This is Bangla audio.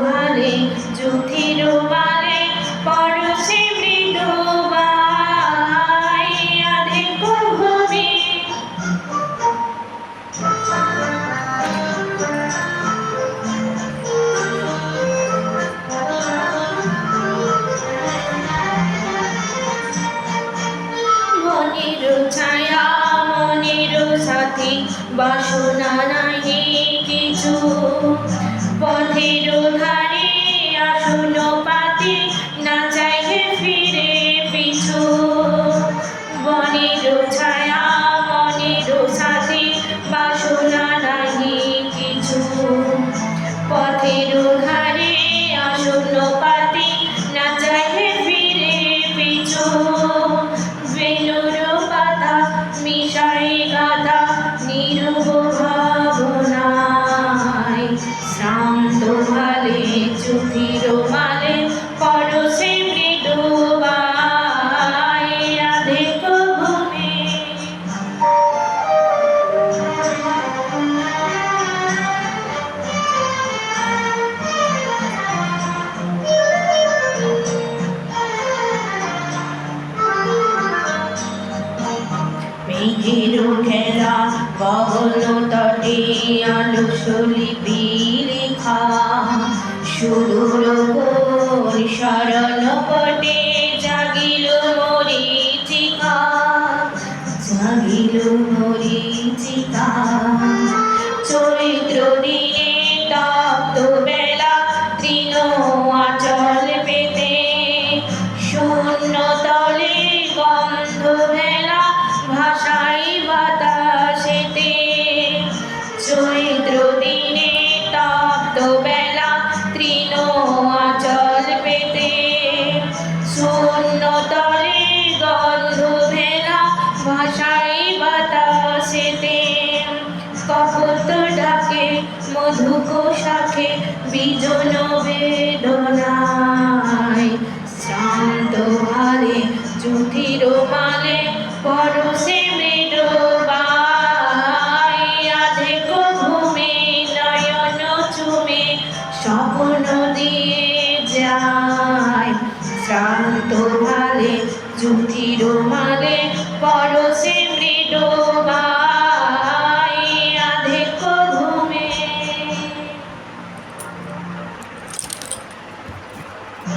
ভালে জ্যোতির মালে পরশে মৃদু বাই আধেক ঘুমে মনের ছায়া মনের সাথী বাসনা নাহি কিছু পথের ধারে আসন পাতি না চাইলে ফিরে পিছু বনের ছায়া মনের সাথী বাসনা নাহি কিছু পথের ধারে আসন পাতি না চাইলে ফিরে পিছু বেলুর পাতা মিশাই গাথা নীরব ভাবনায় শ্রান্ত ভালে জ্যোতির মালে পরশে মৃদু বাই আধেক ঘুমে মেঘের খেলা গগন তটে আলস লিপি লেখা সুদূর শরণ পটে জাগিল মরীচিকা চৈত্র দিনে তপ্ত বেলা তৃণ আচল পেতে শূন্য তলে গন্ধ ভেলা ভাষাই বাতাসেতে চৈত্র দিনে তপ্ত বেলা তৃণ আচল পেতে শূন্য তলে গন্ধ ভেলা ভাষাই বাতাসেতে কপোত ডাকে মধুক শাখে বিজন বেদনায় শ্রান্ত ভালে জ্যোতির মালে পরশে মৃদু বাই আধেক ঘুমে নয়ন চুমে স্বপ্ন দিয়ে যায় শ্রান্ত ভালে জ্যোতির মালে পরশে মৃদু